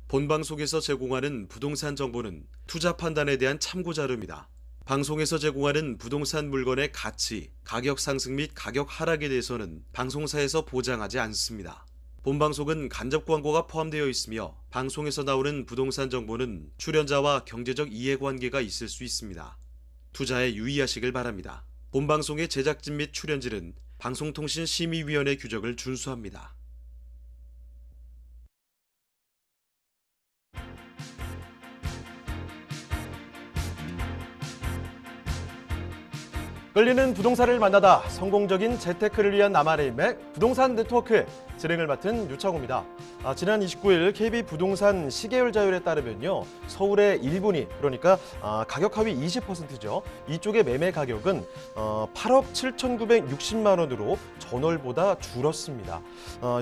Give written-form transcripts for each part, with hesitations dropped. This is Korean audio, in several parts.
본방송에서 제공하는 부동산 정보는 투자 판단에 대한 참고 자료입니다. 방송에서 제공하는 부동산 물건의 가치, 가격 상승 및 가격 하락에 대해서는 방송사에서 보장하지 않습니다. 본방송은 간접 광고가 포함되어 있으며 방송에서 나오는 부동산 정보는 출연자와 경제적 이해관계가 있을 수 있습니다. 투자에 유의하시길 바랍니다. 본방송의 제작진 및 출연진은 방송통신심의위원회 규정을 준수합니다. 끌리는 부동산을 만나다 성공적인 재테크를 위한 나만의 인맥 부동산 네트워크 진행을 맡은 유창호입니다. 지난 29일 KB부동산 시계열자율에 따르면요. 서울의 1분위 그러니까 가격 하위 20%죠. 이쪽의 매매 가격은 8억 7,960만 원으로 전월보다 줄었습니다.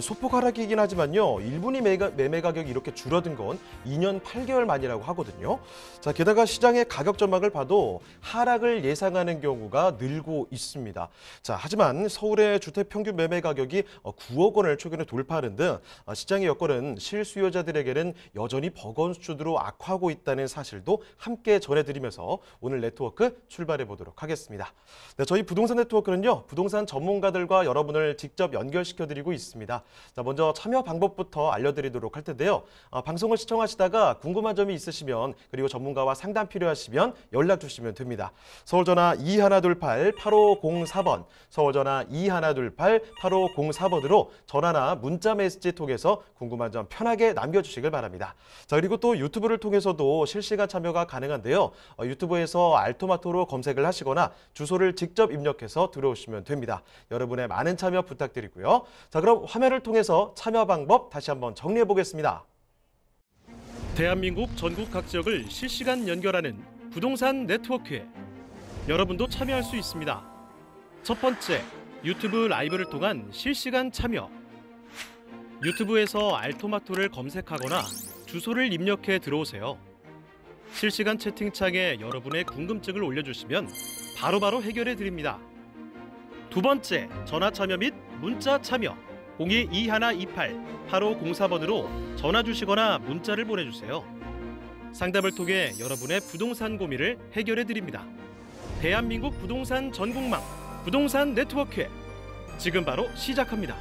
소폭 하락이긴 하지만요. 1분위 매매 가격이 이렇게 줄어든 건 2년 8개월 만이라고 하거든요. 자, 게다가 시장의 가격 전망을 봐도 하락을 예상하는 경우가 늘고 있습니다. 자, 하지만 서울의 주택 평균 매매 가격이 9억 원을 최근에 돌파하는 등 시장의 여건은 실수요자들에게는 여전히 버거운 수준으로 악화하고 있다는 사실도 함께 전해드리면서 오늘 네트워크 출발해 보도록 하겠습니다. 네, 저희 부동산 네트워크는요. 부동산 전문가들과 여러분을 직접 연결시켜드리고 있습니다. 자, 먼저 참여 방법부터 알려드리도록 할 텐데요. 방송을 시청하시다가 궁금한 점이 있으시면 그리고 전문가와 상담 필요하시면 연락 주시면 됩니다. 서울전화 2128-8504번, 서울전화 2128-8504번으로 전화나 문자 메시지 통해서 궁금한 점 편하게 남겨주시길 바랍니다. 자, 그리고 또 유튜브를 통해서도 실시간 참여가 가능한데요. 유튜브에서 알토마토로 검색을 하시거나 주소를 직접 입력해서 들어오시면 됩니다. 여러분의 많은 참여 부탁드리고요. 자, 그럼 화면을 통해서 참여 방법 다시 한번 정리해 보겠습니다. 대한민국 전국 각 지역을 실시간 연결하는 부동산 네트워크에 여러분도 참여할 수 있습니다. 첫 번째, 유튜브 라이브를 통한 실시간 참여. 유튜브에서 알토마토를 검색하거나 주소를 입력해 들어오세요. 실시간 채팅창에 여러분의 궁금증을 올려주시면 바로바로 해결해 드립니다. 두 번째, 전화 참여 및 문자 참여. 02-2128-8504번으로 전화 주시거나 문자를 보내주세요. 상담을 통해 여러분의 부동산 고민을 해결해 드립니다. 대한민국 부동산 전국망 부동산 네트워크 지금 바로 시작합니다.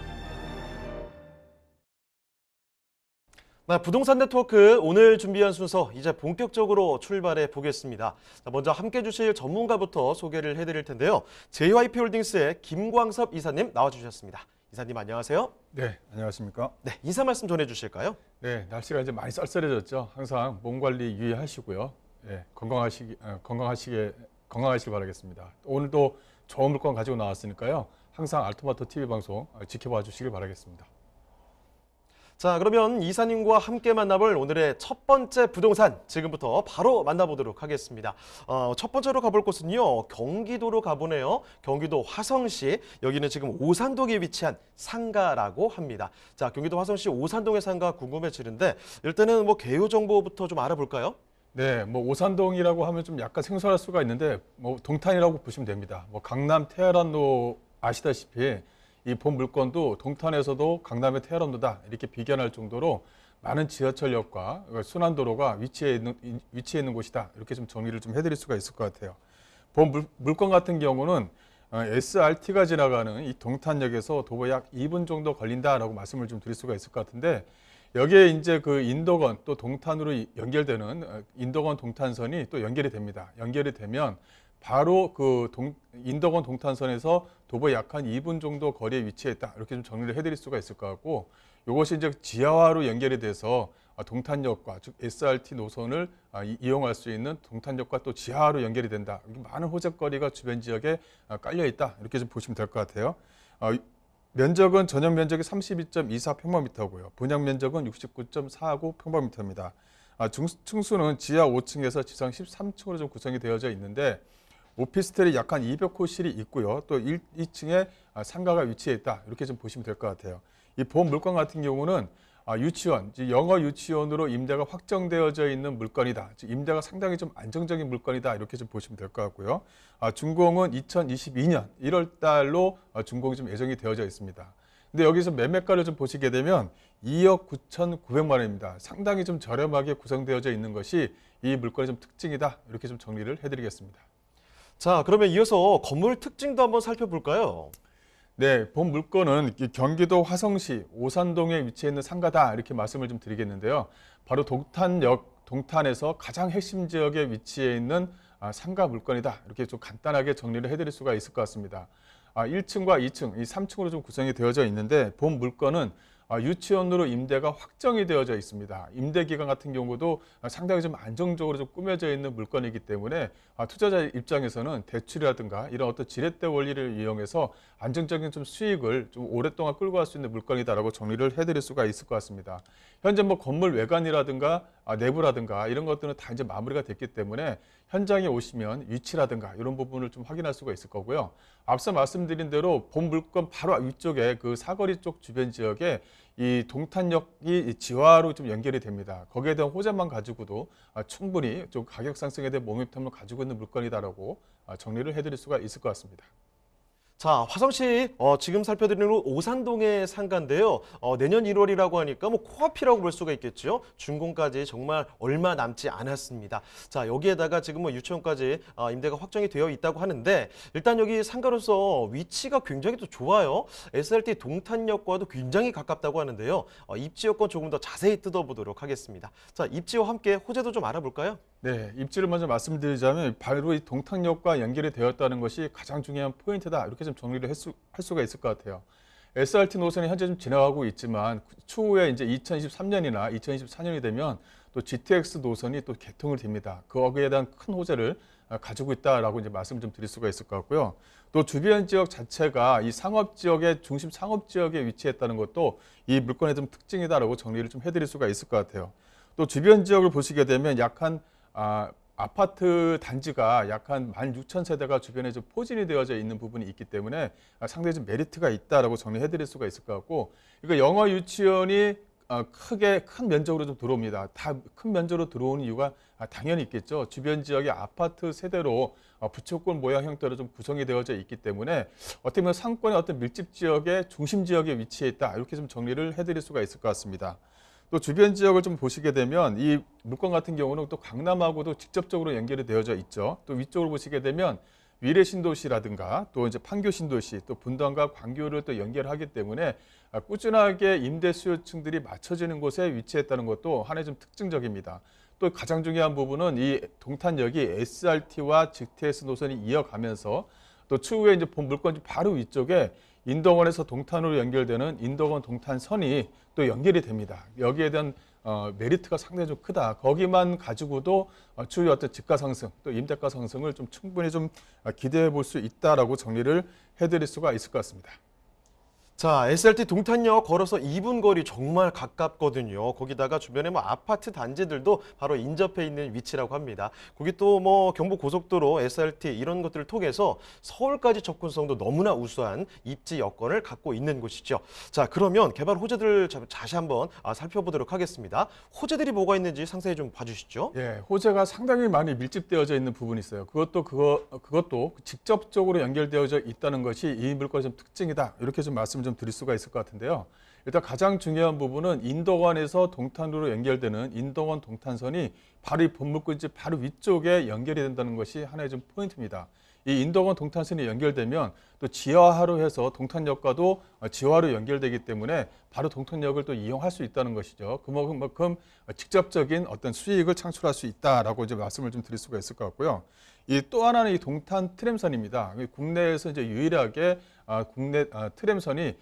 네, 부동산 네트워크 오늘 준비한 순서 이제 본격적으로 출발해 보겠습니다. 자, 먼저 함께 주실 전문가부터 소개를 해드릴 텐데요. JYP홀딩스의 김광섭 이사님 나와주셨습니다. 이사님 안녕하세요. 네, 안녕하십니까? 네, 인사 말씀 전해주실까요? 네, 날씨가 이제 많이 쌀쌀해졌죠. 항상 몸 관리 유의하시고요. 네, 건강하시길 바라겠습니다. 오늘도 좋은 물건 가지고 나왔으니까요. 항상 알토마토 TV 방송 지켜봐 주시길 바라겠습니다. 자, 그러면 이사님과 함께 만나볼 오늘의 첫 번째 부동산 지금부터 바로 만나보도록 하겠습니다. 첫 번째로 가볼 곳은요. 경기도로 가보네요. 경기도 화성시, 여기는 지금 오산동에 위치한 상가라고 합니다. 자, 경기도 화성시 오산동의 상가 궁금해지는데 일단은 개요 정보부터 좀 알아볼까요? 네, 오산동이라고 하면 좀 약간 생소할 수가 있는데 동탄이라고 보시면 됩니다. 강남 테헤란로 아시다시피 이 본 물건도 동탄에서도 강남의 테헤란로다 이렇게 비견할 정도로 많은 지하철역과 순환도로가 위치해 있는 곳이다. 이렇게 좀 정리를 좀 해드릴 수가 있을 것 같아요. 본 물건 같은 경우는 SRT가 지나가는 이 동탄역에서 도보 약 2분 정도 걸린다라고 말씀을 좀 드릴 수가 있을 것 같은데 여기에 이제 그 인덕원 또 동탄으로 연결되는 인덕원 동탄선이 또 연결이 됩니다. 연결이 되면 바로 그 인덕원 동탄선에서 도보 약 한 2분 정도 거리에 위치해 있다. 이렇게 좀 정리를 해드릴 수가 있을 것 같고 이것이 이제 지하화로 연결이 돼서 동탄역과 즉 SRT 노선을 이용할 수 있는 동탄역과 또 지하화로 연결이 된다. 많은 호재거리가 주변 지역에 깔려 있다. 이렇게 좀 보시면 될 것 같아요. 면적은 전용 면적이 32.24평방미터고요. 분양 면적은 69.49평방미터입니다. 층수는 지하 5층에서 지상 13층으로 좀 구성이 되어져 있는데 오피스텔이 약 한 200호실이 있고요. 또 2층에 상가가 위치해 있다. 이렇게 좀 보시면 될 것 같아요. 이 본 물건 같은 경우는 유치원, 영어 유치원으로 임대가 확정되어져 있는 물건이다. 즉 임대가 상당히 좀 안정적인 물건이다. 이렇게 좀 보시면 될 것 같고요. 준공은 2022년 1월 달로 준공이 좀 예정이 되어져 있습니다. 근데 여기서 매매가를 좀 보시게 되면 2억 9,900만 원입니다. 상당히 좀 저렴하게 구성되어져 있는 것이 이 물건의 좀 특징이다. 이렇게 좀 정리를 해드리겠습니다. 자, 그러면 이어서 건물 특징도 한번 살펴볼까요? 네, 본 물건은 이 경기도 화성시 오산동에 위치해 있는 상가다 이렇게 말씀을 좀 드리겠는데요. 바로 동탄에서 가장 핵심 지역에 위치해 있는 상가 물건이다. 이렇게 좀 간단하게 정리를 해드릴 수가 있을 것 같습니다. 1층과 2층, 이 3층으로 좀 구성이 되어져 있는데 본 물건은 유치원으로 임대가 확정이 되어져 있습니다. 임대 기간 같은 경우도 상당히 좀 안정적으로 좀 꾸며져 있는 물건이기 때문에 투자자 입장에서는 대출이라든가 이런 어떤 지렛대 원리를 이용해서 안정적인 좀 수익을 좀 오랫동안 끌고 갈 수 있는 물건이다라고 정리를 해드릴 수가 있을 것 같습니다. 현재 뭐 건물 외관이라든가 내부라든가 이런 것들은 다 이제 마무리가 됐기 때문에 현장에 오시면 위치라든가 이런 부분을 좀 확인할 수가 있을 거고요. 앞서 말씀드린 대로 본 물건 바로 위쪽에 그 사거리 쪽 주변 지역에 이 동탄역이 지하로 좀 연결이 됩니다. 거기에 대한 호재만 가지고도 충분히 좀 가격 상승에 대한 모멘텀을 가지고 있는 물건이다라고 정리를 해드릴 수가 있을 것 같습니다. 자, 화성시 지금 살펴드리는 오산동의 상가인데요. 내년 1월이라고 하니까 뭐 코앞이라고 볼 수가 있겠죠. 준공까지 정말 얼마 남지 않았습니다. 자, 여기에다가 지금 뭐 유치원까지 임대가 확정이 되어 있다고 하는데 일단 여기 상가로서 위치가 굉장히 또 좋아요. SRT 동탄역과도 굉장히 가깝다고 하는데요. 입지 여건 조금 더 자세히 뜯어보도록 하겠습니다. 자, 입지와 함께 호재도 좀 알아볼까요? 네, 입지를 먼저 말씀드리자면 바로 이 동탄역과 연결이 되었다는 것이 가장 중요한 포인트다. 이렇게 좀 정리를 할 수가 있을 것 같아요. SRT 노선이 현재 좀 지나가고 있지만 추후에 이제 2023년이나 2024년이 되면 또 GTX 노선이 또 개통을 됩니다. 거기에 대한 큰 호재를 가지고 있다라고 이제 말씀을 좀 드릴 수가 있을 것 같고요. 또 주변 지역 자체가 이 상업 지역의 중심 상업 지역에 위치했다는 것도 이 물건의 좀 특징이다라고 정리를 좀 해드릴 수가 있을 것 같아요. 또 주변 지역을 보시게 되면 약한 아파트 단지가 약 한 16,000세대가 주변에 좀 포진이 되어져 있는 부분이 있기 때문에 상당히 좀 메리트가 있다라고 정리해 드릴 수가 있을 것 같고, 그러니까 영어 유치원이 크게 큰 면적으로 좀 들어옵니다. 다 큰 면적으로 들어오는 이유가 당연히 있겠죠. 주변 지역의 아파트 세대로 부채꼴 모양 형태로 좀 구성이 되어져 있기 때문에 어떻게 보면 상권의 어떤 밀집 지역의 중심 지역에 위치해 있다. 이렇게 좀 정리를 해드릴 수가 있을 것 같습니다. 또 주변 지역을 좀 보시게 되면 이 물건 같은 경우는 또 강남하고도 직접적으로 연결이 되어져 있죠. 또 위쪽으로 보시게 되면 위례 신도시라든가 또 이제 판교 신도시, 또 분당과 광교를 또 연결하기 때문에 꾸준하게 임대 수요층들이 맞춰지는 곳에 위치했다는 것도 하나의 좀 특징적입니다. 또 가장 중요한 부분은 이 동탄역이 SRT와 GTX 노선이 이어가면서 또 추후에 이제 본 물건 바로 위쪽에 인덕원에서 동탄으로 연결되는 인덕원 동탄선이 또 연결이 됩니다. 여기에 대한 메리트가 상당히 좀 크다. 거기만 가지고도 추후에 어떤 집가 상승, 또 임대가 상승을 좀 충분히 좀 기대해 볼 수 있다라고 정리를 해드릴 수가 있을 것 같습니다. 자, SRT 동탄역 걸어서 2분 거리 정말 가깝거든요. 거기다가 주변에 뭐 아파트 단지들도 바로 인접해 있는 위치라고 합니다. 거기 또 뭐 경부고속도로, SRT 이런 것들을 통해서 서울까지 접근성도 너무나 우수한 입지 여건을 갖고 있는 곳이죠. 자, 그러면 개발 호재들을 다시 한번 살펴보도록 하겠습니다. 호재들이 뭐가 있는지 상세히 좀 봐주시죠. 예, 호재가 상당히 많이 밀집되어져 있는 부분이 있어요. 그것도 직접적으로 연결되어져 있다는 것이 이 물건의 좀 특징이다. 이렇게 좀 말씀 좀 드릴 수가 있을 것 같은데요. 일단 가장 중요한 부분은 인덕원에서 동탄으로 연결되는 인덕원 동탄선이 바로 이 본물권지 바로 위쪽에 연결이 된다는 것이 하나의 좀 포인트입니다. 이 인덕원 동탄선이 연결되면 또 지하화로 해서 동탄역과도 지하화로 연결되기 때문에 바로 동탄역을 또 이용할 수 있다는 것이죠. 그만큼 직접적인 어떤 수익을 창출할 수 있다라고 이제 말씀을 좀 드릴 수가 있을 것 같고요. 이 또 하나는 이 동탄 트램선입니다. 국내에서 이제 유일하게 국내 트램선이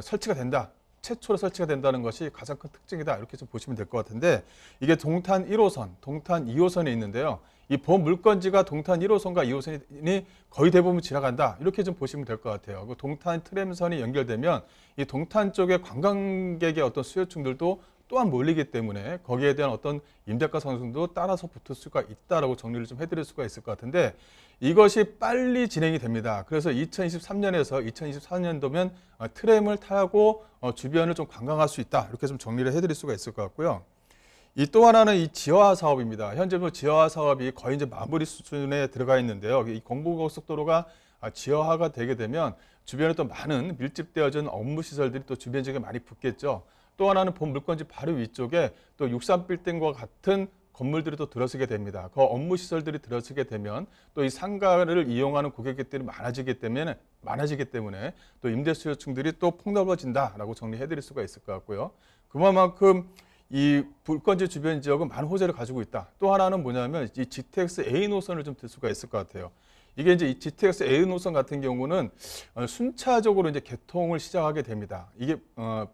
설치가 된다. 최초로 설치가 된다는 것이 가장 큰 특징이다. 이렇게 좀 보시면 될 것 같은데, 이게 동탄 1호선, 동탄 2호선에 있는데요. 이 본 물건지가 동탄 1호선과 2호선이 거의 대부분 지나간다. 이렇게 좀 보시면 될 것 같아요. 그 동탄 트램선이 연결되면 이 동탄 쪽의 관광객의 어떤 수요층들도 또한 몰리기 때문에 거기에 대한 어떤 임대가 상승도 따라서 붙을 수가 있다라고 정리를 좀 해드릴 수가 있을 것 같은데, 이것이 빨리 진행이 됩니다. 그래서 2023년에서 2024년도면 트램을 타고 주변을 좀 관광할 수 있다. 이렇게 좀 정리를 해드릴 수가 있을 것 같고요. 이 또 하나는 이 지하화 사업입니다. 현재 지하화 사업이 거의 이제 마무리 수준에 들어가 있는데요. 이 경부고속도로가 지하화가 되게 되면 주변에 또 많은 밀집되어진 업무 시설들이 또 주변 지역에 많이 붙겠죠. 또 하나는 본 물건지 바로 위쪽에 또 63빌딩과 같은 건물들이 또 들어서게 됩니다. 그 업무 시설들이 들어서게 되면 또 이 상가를 이용하는 고객들이 많아지기 때문에 또 임대 수요층들이 또 폭넓어진다라고 정리해드릴 수가 있을 것 같고요. 그만큼 이 물건지 주변 지역은 많은 호재를 가지고 있다. 또 하나는 뭐냐면 이 GTX A 노선을 좀 들 수가 있을 것 같아요. 이게 이제 이 GTX A 노선 같은 경우는 순차적으로 이제 개통을 시작하게 됩니다. 이게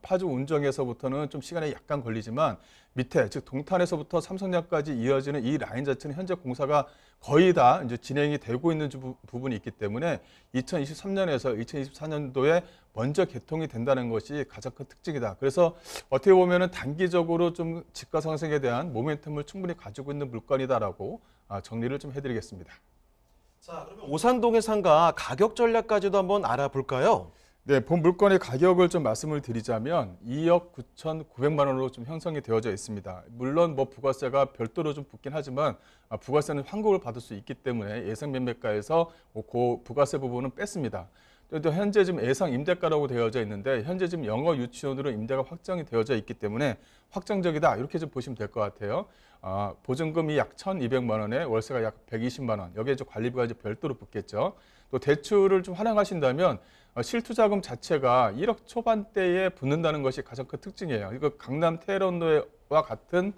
파주 운정에서부터는 좀 시간이 약간 걸리지만 밑에 즉 동탄에서부터 삼성역까지 이어지는 이 라인 자체는 현재 공사가 거의 다 이제 진행이 되고 있는 부분이 있기 때문에 2023년에서 2024년도에 먼저 개통이 된다는 것이 가장 큰 특징이다. 그래서 어떻게 보면은 단기적으로 좀 집가 상승에 대한 모멘텀을 충분히 가지고 있는 물건이다라고 정리를 좀 해드리겠습니다. 자, 그러면 오산동의 상가 가격 전략까지도 한번 알아볼까요? 네, 본 물건의 가격을 좀 말씀을 드리자면 2억 9,900만 원으로 좀 형성이 되어져 있습니다. 물론 뭐 부가세가 별도로 좀 붙긴 하지만 부가세는 환급을 받을 수 있기 때문에 예상 매매가에서 그 부가세 부분은 뺐습니다. 또 현재 지금 예상 임대가라고 되어져 있는데 현재 지금 영어 유치원으로 임대가 확정이 되어져 있기 때문에 확정적이다 이렇게 좀 보시면 될 것 같아요. 보증금이 약 1,200만 원에 월세가 약 120만 원 여기에 좀 관리비가 이제 별도로 붙겠죠. 또 대출을 좀 활용하신다면 실투자금 자체가 1억 초반대에 붙는다는 것이 가장 큰 특징이에요. 이거 강남 테헤란로와 같은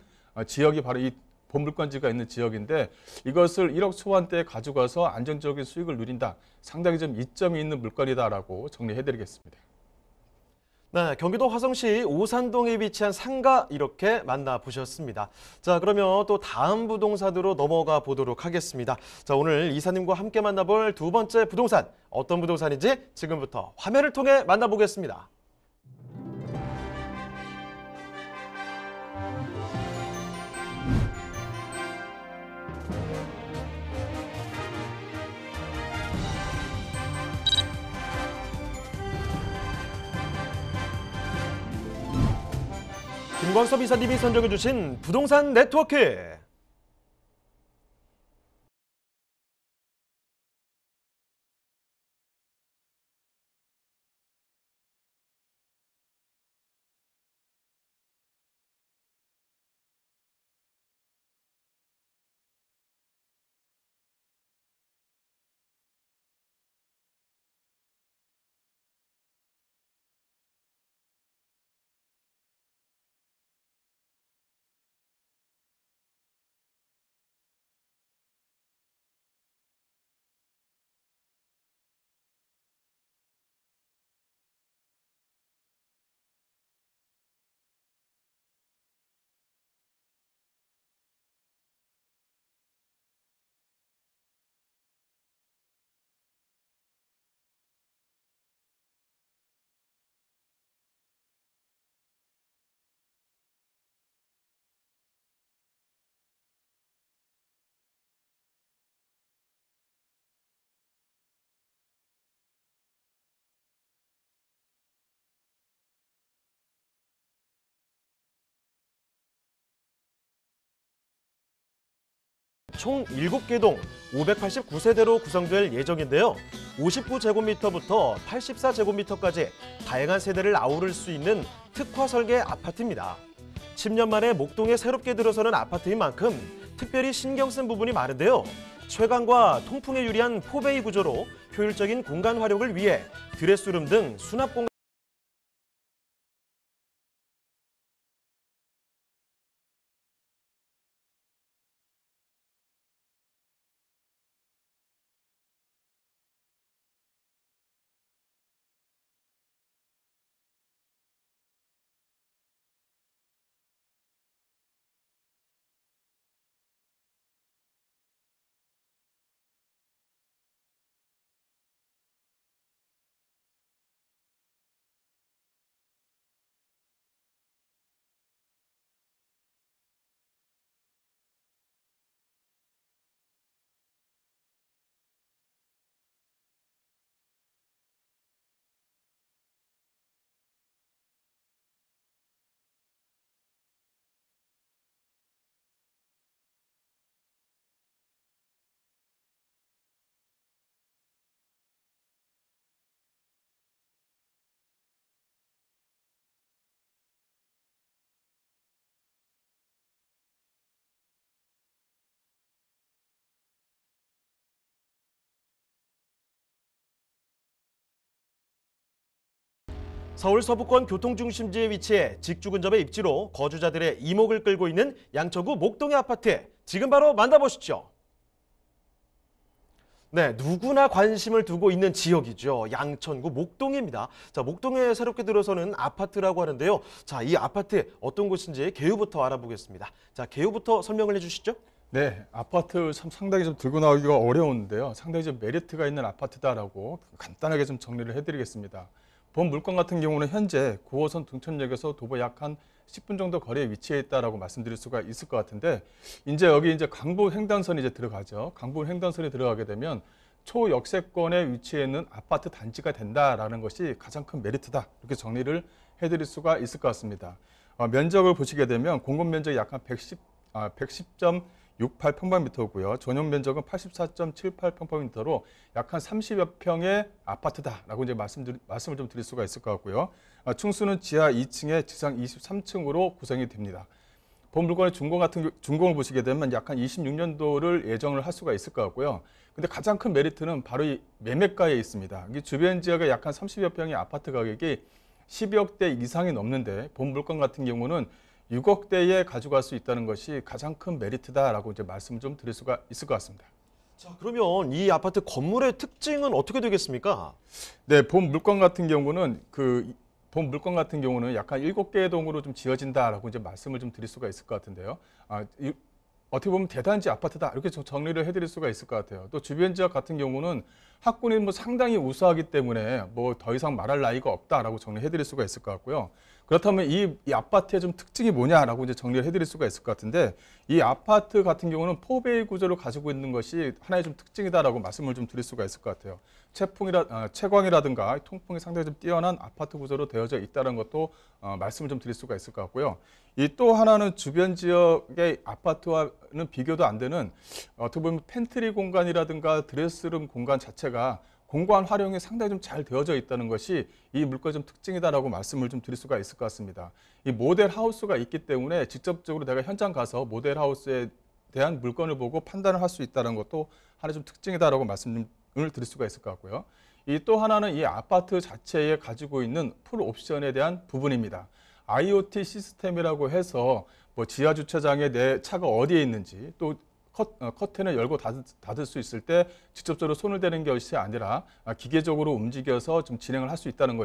지역이 바로 이 본물건지가 있는 지역인데 이것을 1억 초반대에 가져가서 안정적인 수익을 누린다. 상당히 좀 이점이 있는 물건이다라고 정리해드리겠습니다. 네, 경기도 화성시 오산동에 위치한 상가 이렇게 만나보셨습니다. 자, 그러면 또 다음 부동산으로 넘어가 보도록 하겠습니다. 자, 오늘 이사님과 함께 만나볼 두 번째 부동산, 어떤 부동산인지 지금부터 화면을 통해 만나보겠습니다. 김광섭 이사님이 선정해주신 부동산 네트워크. 총 7개 동 589세대로 구성될 예정인데요. 59제곱미터부터 84제곱미터까지 다양한 세대를 아우를 수 있는 특화 설계 아파트입니다. 10년 만에 목동에 새롭게 들어서는 아파트인 만큼 특별히 신경 쓴 부분이 많은데요. 채광과 통풍에 유리한 포베이 구조로 효율적인 공간 활용을 위해 드레스룸 등 수납 공간 서울 서부권 교통중심지에 위치해 직주근접의 입지로 거주자들의 이목을 끌고 있는 양천구 목동의 아파트. 지금 바로 만나보시죠. 네, 누구나 관심을 두고 있는 지역이죠. 양천구 목동입니다. 자, 목동에 새롭게 들어서는 아파트라고 하는데요. 자, 이 아파트 어떤 곳인지 개요부터 알아보겠습니다. 자, 개요부터 설명을 해주시죠. 네, 아파트 참 상당히 좀 들고 나오기가 어려운데요. 상당히 좀 메리트가 있는 아파트다라고 간단하게 좀 정리를 해드리겠습니다. 본 물건 같은 경우는 현재 9호선 등촌역에서 도보 약 한 10분 정도 거리에 위치해 있다라고 말씀드릴 수가 있을 것 같은데, 이제 여기 이제 강부 횡단선이 이제 들어가죠. 강부 횡단선이 들어가게 되면 초역세권에 위치해 있는 아파트 단지가 된다라는 것이 가장 큰 메리트다. 이렇게 정리를 해드릴 수가 있을 것 같습니다. 면적을 보시게 되면 공급 면적이 약 한 110.68 평방미터고요. 전용 면적은 84.78 평방미터로 약 한 30여 평의 아파트다라고 이제 말씀을 좀 드릴 수가 있을 것 같고요. 층수는 지하 2층에 지상 23층으로 구성이 됩니다. 본 물건의 준공을 보시게 되면 약 한 26년도를 예정을 할 수가 있을 것 같고요. 근데 가장 큰 메리트는 바로 이 매매가에 있습니다. 이 주변 지역에 약 한 30여 평의 아파트 가격이 10억 대 이상이 넘는데, 본 물건 같은 경우는 6억대에 가져갈 수 있다는 것이 가장 큰 메리트다라고 이제 말씀을 좀 드릴 수가 있을 것 같습니다. 자, 그러면 이 아파트 건물의 특징은 어떻게 되겠습니까? 네, 본 물건 같은 경우는 약간 7개의 동으로 좀 지어진다라고 이제 말씀을 좀 드릴 수가 있을 것 같은데요. 어떻게 보면 대단지 아파트다 이렇게 정리를 해드릴 수가 있을 것 같아요. 또 주변 지역 같은 경우는 학군이 뭐 상당히 우수하기 때문에 뭐 더 이상 말할 나위가 없다라고 정리해드릴 수가 있을 것 같고요. 그렇다면 이 아파트의 좀 특징이 뭐냐라고 이제 정리를 해드릴 수가 있을 것 같은데, 이 아파트 같은 경우는 포베이 구조를 가지고 있는 것이 하나의 좀 특징이다라고 말씀을 좀 드릴 수가 있을 것 같아요. 채광이라든가 통풍이 상당히 좀 뛰어난 아파트 구조로 되어져 있다는 것도 말씀을 좀 드릴 수가 있을 것 같고요. 이 또 하나는 주변 지역의 아파트와는 비교도 안 되는 어떻게 보면 팬트리 공간이라든가 드레스룸 공간 자체가 공간 활용이 상당히 좀 잘 되어져 있다는 것이 이 물건의 좀 특징이다라고 말씀을 좀 드릴 수가 있을 것 같습니다. 이 모델 하우스가 있기 때문에 직접적으로 내가 현장 가서 모델 하우스에 대한 물건을 보고 판단을 할 수 있다는 것도 하나의 좀 특징이다라고 말씀을 드릴 수가 있을 것 같고요. 이 또 하나는 이 아파트 자체에 가지고 있는 풀 옵션에 대한 부분입니다. IoT 시스템이라고 해서 뭐 지하 주차장에 내 차가 어디에 있는지, 또 커튼을 열고 닫을 수 있을 때 직접적으로 손을 대는 것이 아니라 기계적으로 움직여서 좀 진행을 할 수 있다는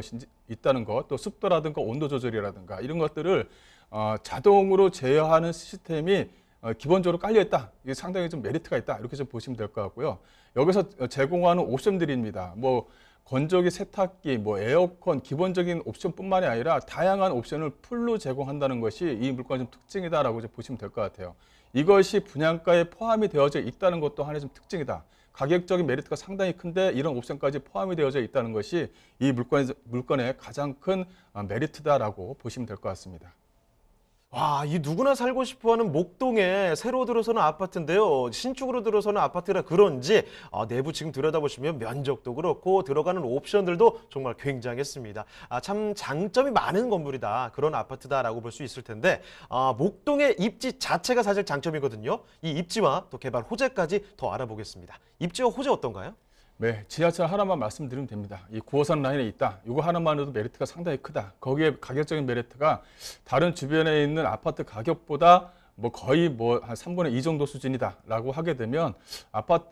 것, 또 습도라든가 온도 조절이라든가 이런 것들을 자동으로 제어하는 시스템이 기본적으로 깔려 있다. 이게 상당히 좀 메리트가 있다. 이렇게 좀 보시면 될 것 같고요. 여기서 제공하는 옵션들입니다. 뭐 건조기, 세탁기, 뭐 에어컨, 기본적인 옵션뿐만이 아니라 다양한 옵션을 풀로 제공한다는 것이 이 물건의 좀 특징이다라고 이제 보시면 될 것 같아요. 이것이 분양가에 포함이 되어져 있다는 것도 하나의 좀 특징이다. 가격적인 메리트가 상당히 큰데 이런 옵션까지 포함이 되어져 있다는 것이 이 물건의 가장 큰 메리트다라고 보시면 될 것 같습니다. 와, 이 누구나 살고 싶어하는 목동에 새로 들어서는 아파트인데요. 신축으로 들어서는 아파트라 그런지 내부 지금 들여다보시면 면적도 그렇고 들어가는 옵션들도 정말 굉장했습니다. 참 장점이 많은 건물이다. 그런 아파트다라고 볼 수 있을 텐데, 목동의 입지 자체가 사실 장점이거든요. 이 입지와 또 개발 호재까지 더 알아보겠습니다. 입지와 호재 어떤가요? 네, 지하철 하나만 말씀드리면 됩니다. 이 9호선 라인에 있다. 이거 하나만으로도 메리트가 상당히 크다. 거기에 가격적인 메리트가 다른 주변에 있는 아파트 가격보다 뭐 거의 뭐 한 3분의 2 정도 수준이다라고 하게 되면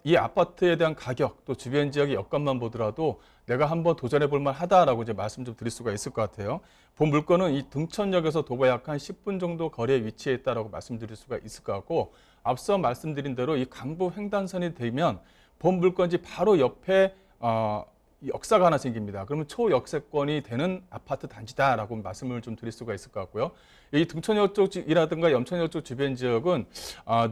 이 아파트에 대한 가격, 또 주변 지역의 여건만 보더라도 내가 한번 도전해 볼 만하다라고 이제 말씀 좀 드릴 수가 있을 것 같아요. 본 물건은 이 등촌역에서 도보 약 한 10분 정도 거리에 위치해 있다라고 말씀드릴 수가 있을 것 같고, 앞서 말씀드린 대로 이 강부 횡단선이 되면 본 물건지 바로 옆에 역사가 하나 생깁니다. 그러면 초역세권이 되는 아파트 단지다라고 말씀을 좀 드릴 수가 있을 것 같고요. 이 등촌역 쪽이라든가 염천역 쪽 주변 지역은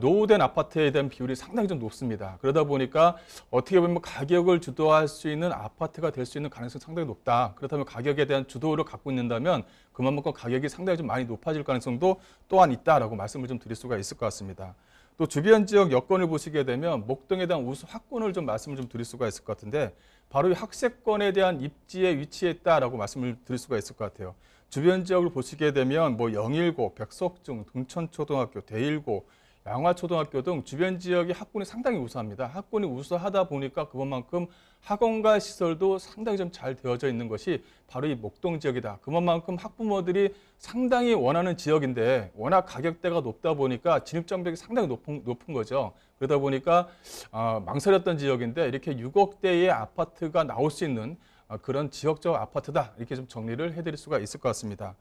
노후된 아파트에 대한 비율이 상당히 좀 높습니다. 그러다 보니까 어떻게 보면 가격을 주도할 수 있는 아파트가 될 수 있는 가능성이 상당히 높다. 그렇다면 가격에 대한 주도를 갖고 있는다면 그만큼 가격이 상당히 좀 많이 높아질 가능성도 또한 있다라고 말씀을 좀 드릴 수가 있을 것 같습니다. 또 주변 지역 여건을 보시게 되면 목동에 대한 우수 학군을 좀 말씀을 좀 드릴 수가 있을 것 같은데, 바로 이 학세권에 대한 입지에 위치해 있다라고 말씀을 드릴 수가 있을 것 같아요. 주변 지역을 보시게 되면 뭐 영일고, 백석중, 등천초등학교, 대일고, 양화초등학교 등 주변 지역의 학군이 상당히 우수합니다. 학군이 우수하다 보니까 그것만큼 학원과 시설도 상당히 좀 잘 되어져 있는 것이 바로 이 목동 지역이다. 그것만큼 학부모들이 상당히 원하는 지역인데 워낙 가격대가 높다 보니까 진입장벽이 상당히 높은 거죠. 그러다 보니까 망설였던 지역인데 이렇게 6억대의 아파트가 나올 수 있는 그런 지역적 아파트다. 이렇게 좀 정리를 해드릴 수가 있을 것 같습니다.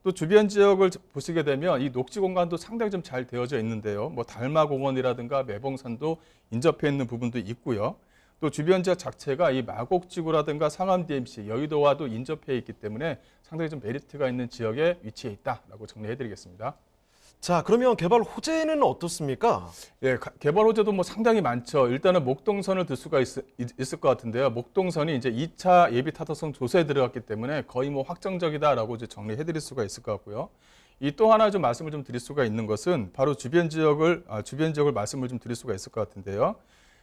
또 주변 지역을 보시게 되면 이 녹지 공간도 상당히 좀 잘 되어져 있는데요. 뭐 달마공원이라든가 매봉산도 인접해 있는 부분도 있고요. 또 주변 지역 자체가 이 마곡지구라든가 상암 DMC, 여의도와도 인접해 있기 때문에 상당히 좀 메리트가 있는 지역에 위치해 있다라고 정리해 드리겠습니다. 자, 그러면 개발 호재는 어떻습니까? 예, 개발 호재도 뭐 상당히 많죠. 일단은 목동선을 들 수가 있을 것 같은데요. 목동선이 이제 2차 예비 타당성 조사에 들어갔기 때문에 거의 뭐 확정적이다라고 이제 정리해 드릴 수가 있을 것 같고요. 이 또 하나 좀 말씀을 좀 드릴 수가 있는 것은 바로 주변 지역을 말씀을 좀 드릴 수가 있을 것 같은데요.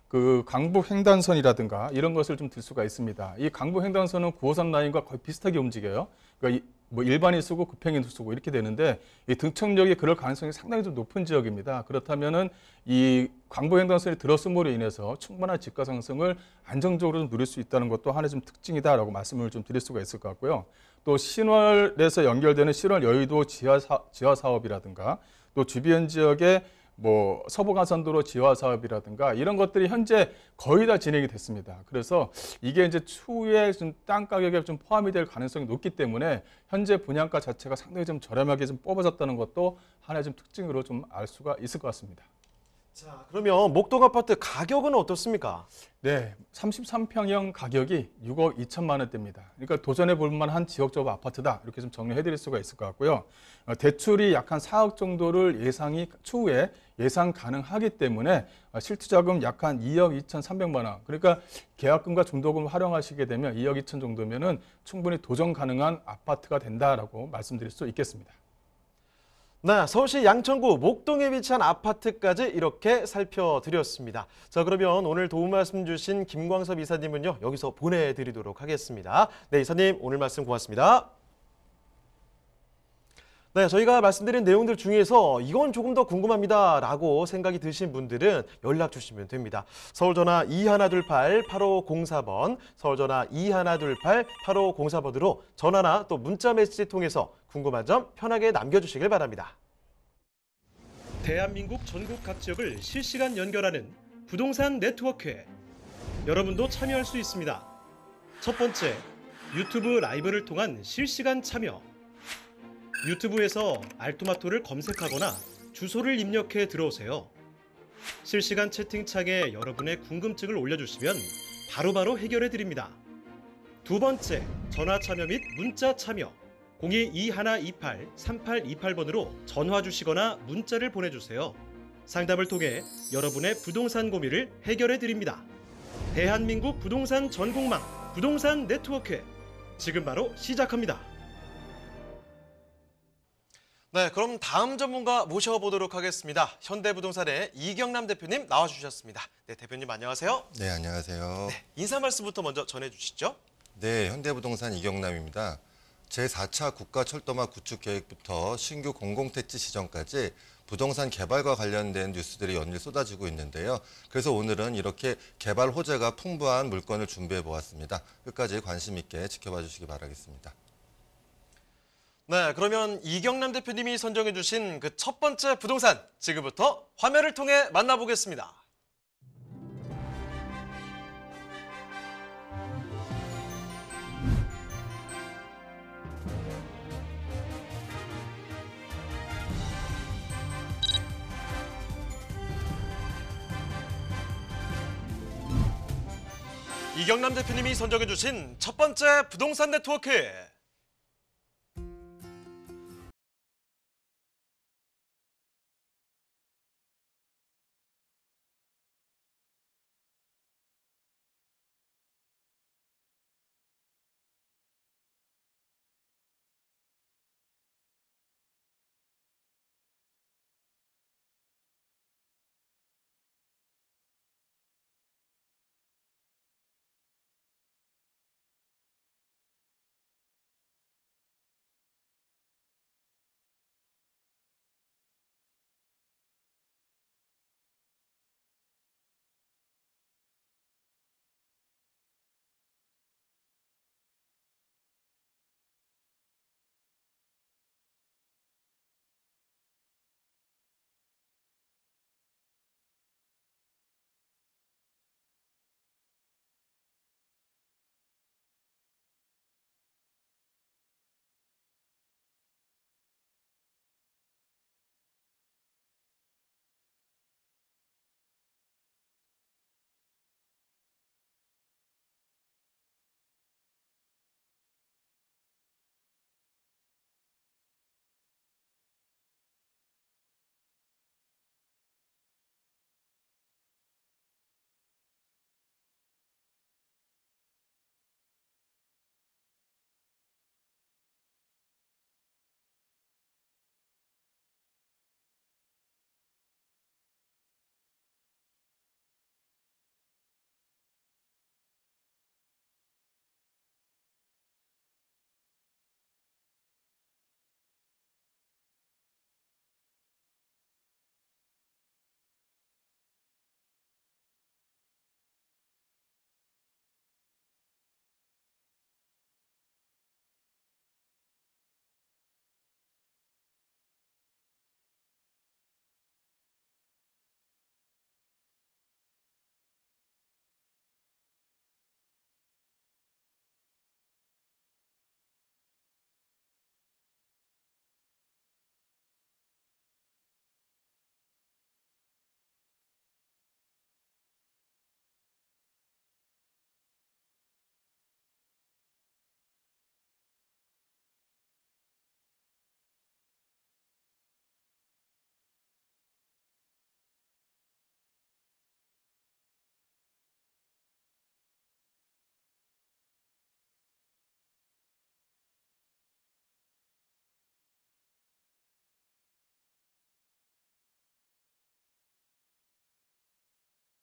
그 강북 횡단선이라든가 이런 것을 좀 들 수가 있습니다. 이 강북 횡단선은 9호선 라인과 거의 비슷하게 움직여요. 그러니까 뭐 일반인 쓰고 급행인 쓰고 이렇게 되는데 이 등청역이 그럴 가능성이 상당히 좀 높은 지역입니다. 그렇다면은 이 강북 횡단선이 들어섬으로 인해서 충분한 지가 상승을 안정적으로 좀 누릴 수 있다는 것도 하나의 좀 특징이다라고 말씀을 좀 드릴 수가 있을 것 같고요. 또 신월에서 연결되는 신월 여의도 지하 사업이라든가 또 주변 지역의 뭐 서부간선도로 지화 사업이라든가 이런 것들이 현재 거의 다 진행이 됐습니다. 그래서 이게 이제 추후에 좀 땅 가격에 좀 포함이 될 가능성이 높기 때문에 현재 분양가 자체가 상당히 좀 저렴하게 좀 뽑아졌다는 것도 하나의 좀 특징으로 좀 알 수가 있을 것 같습니다. 자, 그러면 목동 아파트 가격은 어떻습니까? 네, 33평형 가격이 6억 2천만 원대입니다. 그러니까 도전해 볼 만한 지역적 아파트다. 이렇게 좀 정리해 드릴 수가 있을 것 같고요. 대출이 약 한 4억 정도를 추후에 예상 가능하기 때문에 실투자금 약 한 2억 2,300만 원. 그러니까 계약금과 중도금을 활용하시게 되면 2억 2천 정도면은 충분히 도전 가능한 아파트가 된다라고 말씀드릴 수 있겠습니다. 네, 서울시 양천구 목동에 위치한 아파트까지 이렇게 살펴드렸습니다. 자, 그러면 오늘 도움 말씀 주신 김광섭 이사님은요, 여기서 보내드리도록 하겠습니다. 네, 이사님 오늘 말씀 고맙습니다. 네, 저희가 말씀드린 내용들 중에서 이건 조금 더 궁금합니다 라고 생각이 드신 분들은 연락 주시면 됩니다. 서울전화 2128-8504번, 서울전화 2128-8504번으로 전화나 또 문자 메시지 통해서 궁금한 점 편하게 남겨주시길 바랍니다. 대한민국 전국 각 지역을 실시간 연결하는 부동산 네트워크에 여러분도 참여할 수 있습니다. 첫 번째, 유튜브 라이브를 통한 실시간 참여. 유튜브에서 알토마토를 검색하거나 주소를 입력해 들어오세요. 실시간 채팅창에 여러분의 궁금증을 올려주시면 바로바로 해결해 드립니다. 두 번째, 전화 참여 및 문자 참여. 02-2128-3828번으로 전화 주시거나 문자를 보내주세요. 상담을 통해 여러분의 부동산 고민을 해결해 드립니다. 대한민국 부동산 전국망 부동산 네트워크, 지금 바로 시작합니다. 네, 그럼 다음 전문가 모셔보도록 하겠습니다. 현대부동산의 이경남 대표님 나와주셨습니다. 네, 대표님 안녕하세요. 네, 안녕하세요. 네, 인사 말씀부터 먼저 전해주시죠. 네, 현대부동산 이경남입니다. 제4차 국가철도망 구축 계획부터 신규 공공택지 시정까지 부동산 개발과 관련된 뉴스들이 연일 쏟아지고 있는데요. 그래서 오늘은 이렇게 개발 호재가 풍부한 물건을 준비해 보았습니다. 끝까지 관심 있게 지켜봐 주시기 바라겠습니다. 네, 그러면 이경남 대표님이 선정해 주신 그 첫 번째 부동산, 지금부터 화면을 통해 만나보겠습니다. 이경남 대표님이 선정해 주신 첫 번째 부동산 네트워크.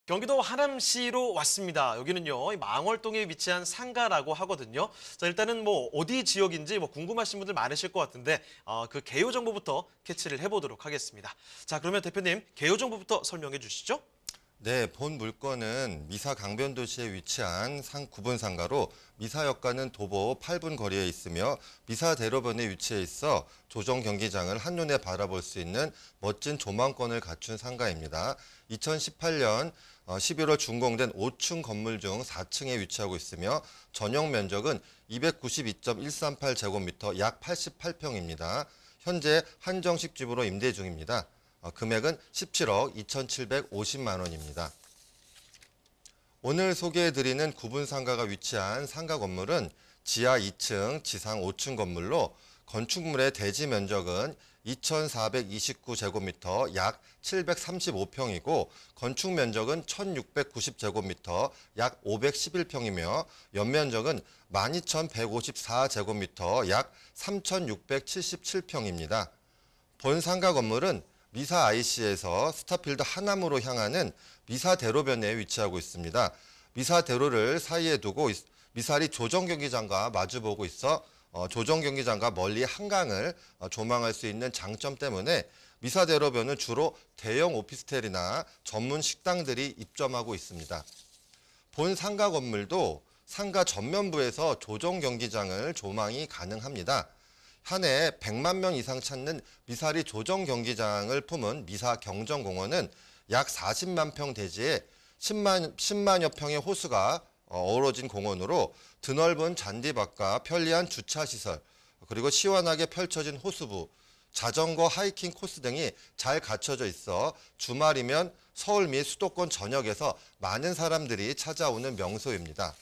경기도 하남시로 왔습니다. 여기는요, 이 망월동에 위치한 상가라고 하거든요. 자, 일단은 뭐 어디 지역인지 뭐 궁금하신 분들 많으실 것 같은데 그 개요 정보부터 캐치를 해보도록 하겠습니다. 자, 그러면 대표님 개요 정보부터 설명해 주시죠. 네, 본 물건은 미사 강변도시에 위치한 구분 상가로 미사역과는 도보 8분 거리에 있으며 미사 대로변에 위치해 있어 조정 경기장을 한눈에 바라볼 수 있는 멋진 조망권을 갖춘 상가입니다. 2018년 11월 준공된 5층 건물 중 4층에 위치하고 있으며 전용 면적은 292.138제곱미터 약 88평입니다. 현재 한정식 집으로 임대 중입니다. 금액은 17억 2,750만 원입니다. 오늘 소개해드리는 구분 상가가 위치한 상가 건물은 지하 2층, 지상 5층 건물로 건축물의 대지 면적은 2,429제곱미터 약 735평이고 건축 면적은 1,690제곱미터 약 511평이며 연면적은 12,154제곱미터 약 3,677평입니다. 본 상가 건물은 미사 IC에서 스타필드 하남으로 향하는 미사 대로변에 위치하고 있습니다. 미사 대로를 사이에 두고 미사리 조정경기장과 마주보고 있어 조정경기장과 멀리 한강을 조망할 수 있는 장점 때문에 미사 대로변은 주로 대형 오피스텔이나 전문 식당들이 입점하고 있습니다. 본 상가 건물도 상가 전면부에서 조정경기장을 조망이 가능합니다. 한 해 100만 명 이상 찾는 미사리 조정경기장을 품은 미사경정공원은 약 40만 평 대지에 10만여 평의 호수가 어우러진 공원으로 드넓은 잔디밭과 편리한 주차시설, 그리고 시원하게 펼쳐진 호수부, 자전거 하이킹 코스 등이 잘 갖춰져 있어 주말이면 서울 및 수도권 전역에서 많은 사람들이 찾아오는 명소입니다.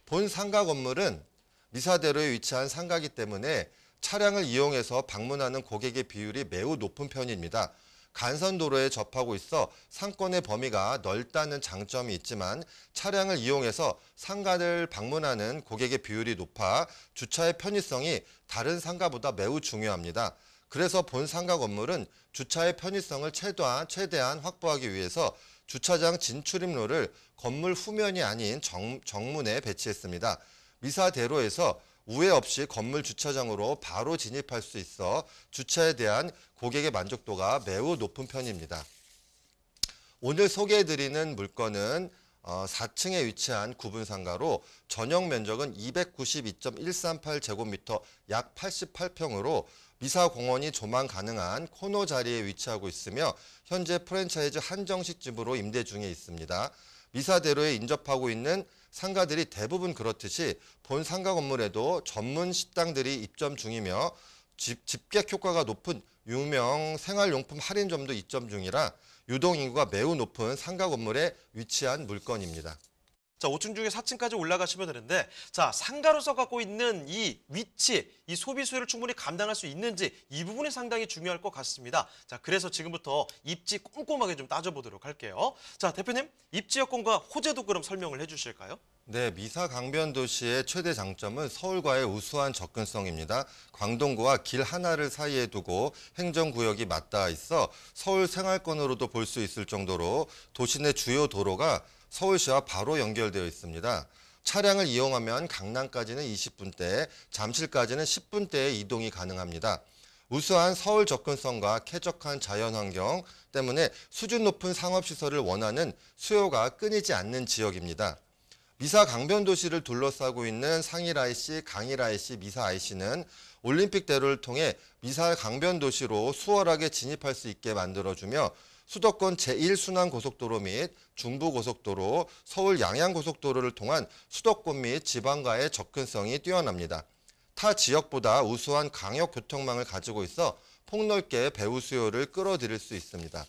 본 상가 건물은 미사대로에 위치한 상가이기 때문에 차량을 이용해서 방문하는 고객의 비율이 매우 높은 편입니다. 간선도로에 접하고 있어 상권의 범위가 넓다는 장점이 있지만 차량을 이용해서 상가를 방문하는 고객의 비율이 높아 주차의 편의성이 다른 상가보다 매우 중요합니다. 그래서 본 상가 건물은 주차의 편의성을 최대한 확보하기 위해서 주차장 진출입로를 건물 후면이 아닌 정문에 배치했습니다. 미사대로에서 우회 없이 건물 주차장으로 바로 진입할 수 있어 주차에 대한 고객의 만족도가 매우 높은 편입니다. 오늘 소개해드리는 물건은 4층에 위치한 구분 상가로 전용 면적은 292.138제곱미터 약 88평으로 미사공원이 조망 가능한 코너 자리에 위치하고 있으며 현재 프랜차이즈 한정식 집으로 임대 중에 있습니다. 미사대로에 인접하고 있는 상가들이 대부분 그렇듯이 본 상가 건물에도 전문 식당들이 입점 중이며 집객 효과가 높은 유명 생활용품 할인점도 입점 중이라 유동인구가 매우 높은 상가 건물에 위치한 물건입니다. 자, 5층 중에 4층까지 올라가시면 되는데, 자, 상가로서 갖고 있는 이 위치, 이 소비 수요를 충분히 감당할 수 있는지 이 부분이 상당히 중요할 것 같습니다. 자, 그래서 지금부터 입지 꼼꼼하게 좀 따져보도록 할게요. 자, 대표님, 입지 여건과 호재도 그럼 설명을 해주실까요? 네, 미사 강변도시의 최대 장점은 서울과의 우수한 접근성입니다. 광동구와 길 하나를 사이에 두고 행정구역이 맞닿아 있어 서울 생활권으로도 볼 수 있을 정도로 도시 내 주요 도로가 서울시와 바로 연결되어 있습니다. 차량을 이용하면 강남까지는 20분대, 잠실까지는 10분대의 이동이 가능합니다. 우수한 서울 접근성과 쾌적한 자연환경 때문에 수준 높은 상업시설을 원하는 수요가 끊이지 않는 지역입니다. 미사 강변도시를 둘러싸고 있는 상일 IC, 강일 IC, 미사 IC는 올림픽대로를 통해 미사 강변도시로 수월하게 진입할 수 있게 만들어주며 수도권 제1순환고속도로 및 중부고속도로, 서울 양양고속도로를 통한 수도권 및 지방과의 접근성이 뛰어납니다. 타 지역보다 우수한 강역교통망을 가지고 있어 폭넓게 배후 수요를 끌어들일 수 있습니다.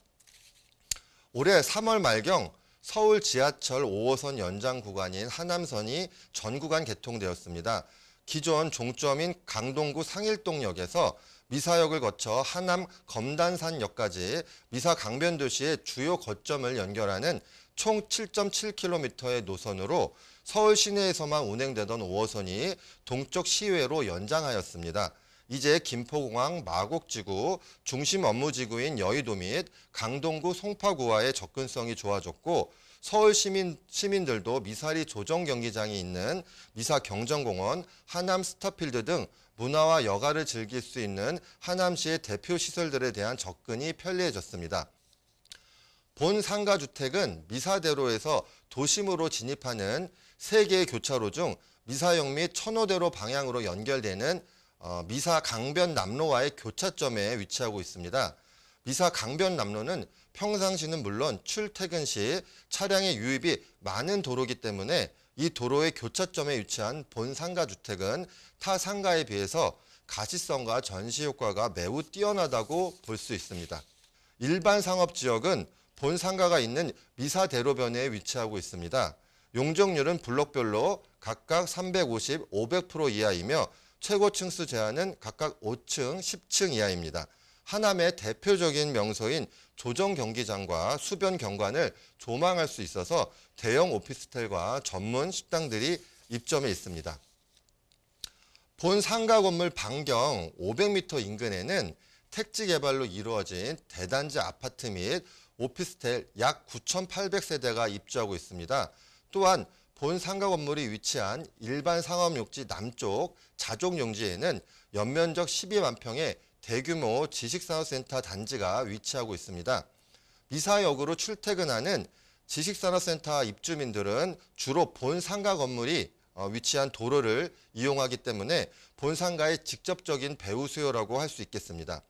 올해 3월 말경 서울 지하철 5호선 연장 구간인 하남선이 전 구간 개통되었습니다. 기존 종점인 강동구 상일동역에서 미사역을 거쳐 하남 검단산역까지 미사 강변도시의 주요 거점을 연결하는 총 7.7km의 노선으로 서울 시내에서만 운행되던 5호선이 동쪽 시외로 연장하였습니다. 이제 김포공항 마곡지구, 중심 업무지구인 여의도 및 강동구 송파구와의 접근성이 좋아졌고 서울 시민들도 미사리 조정 경기장이 있는 미사 경정공원, 하남 스타필드 등 문화와 여가를 즐길 수 있는 하남시의 대표 시설들에 대한 접근이 편리해졌습니다. 본 상가주택은 미사대로에서 도심으로 진입하는 3개의 교차로 중 미사역 및 천호대로 방향으로 연결되는 미사 강변남로와의 교차점에 위치하고 있습니다. 미사 강변남로는 평상시는 물론 출퇴근 시 차량의 유입이 많은 도로이기 때문에 이 도로의 교차점에 위치한 본 상가주택은 타 상가에 비해서 가시성과 전시 효과가 매우 뛰어나다고 볼 수 있습니다. 일반 상업지역은 본 상가가 있는 미사대로변에 위치하고 있습니다. 용적률은 블록별로 각각 350, 500% 이하이며 최고 층수 제한은 각각 5층, 10층 이하입니다. 하남의 대표적인 명소인 조정 경기장과 수변 경관을 조망할 수 있어서 대형 오피스텔과 전문 식당들이 입점해 있습니다. 본 상가 건물 반경 500m 인근에는 택지 개발로 이루어진 대단지 아파트 및 오피스텔 약 9,800세대가 입주하고 있습니다. 또한 본 상가 건물이 위치한 일반 상업용지 남쪽 자족용지에는 연면적 12만 평의 대규모 지식산업센터 단지가 위치하고 있습니다. 미사역으로 출퇴근하는 지식산업센터 입주민들은 주로 본 상가 건물이 위치한 도로를 이용하기 때문에 본 상가의 직접적인 배후 수요라고 할 수 있겠습니다.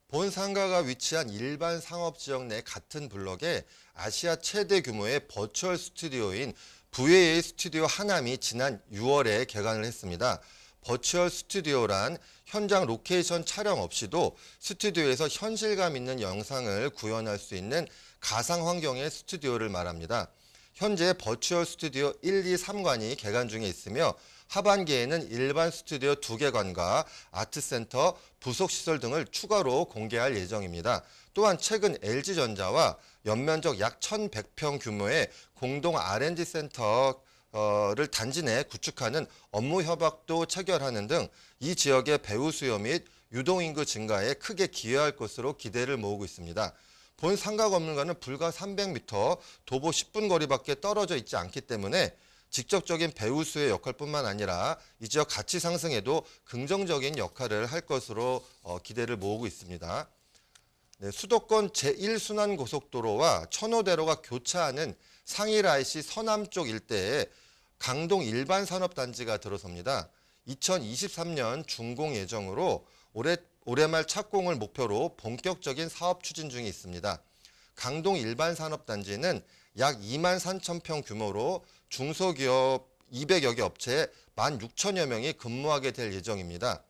본 상가가 위치한 일반 상업지역 내 같은 블럭에 아시아 최대 규모의 버추얼 스튜디오인 VAA 스튜디오 하남이 지난 6월에 개관을 했습니다. 버추얼 스튜디오란 현장 로케이션 촬영 없이도 스튜디오에서 현실감 있는 영상을 구현할 수 있는 가상 환경의 스튜디오를 말합니다. 현재 버추얼 스튜디오 1, 2, 3관이 개관 중에 있으며 하반기에는 일반 스튜디오 2개관과 아트센터, 부속시설 등을 추가로 공개할 예정입니다. 또한 최근 LG전자와 연면적 약 1,100평 규모의 공동 R&D 센터를 단지 내 구축하는 업무 협약도 체결하는 등 이 지역의 배후 수요 및 유동인구 증가에 크게 기여할 것으로 기대를 모으고 있습니다. 본 상가 건물과는 불과 300m, 도보 10분 거리밖에 떨어져 있지 않기 때문에 직접적인 배후 수의 역할뿐만 아니라 이 지역 가치 상승에도 긍정적인 역할을 할 것으로 기대를 모으고 있습니다. 네, 수도권 제1순환고속도로와 천호대로가 교차하는 상일IC 서남쪽 일대에 강동 일반산업단지가 들어섭니다. 2023년 준공 예정으로 올해 말 착공을 목표로 본격적인 사업 추진 중에 있습니다. 강동 일반산업단지는 약 2만 3천 평 규모로 중소기업 200여 개 업체에 16,000여 명이 근무하게 될 예정입니다.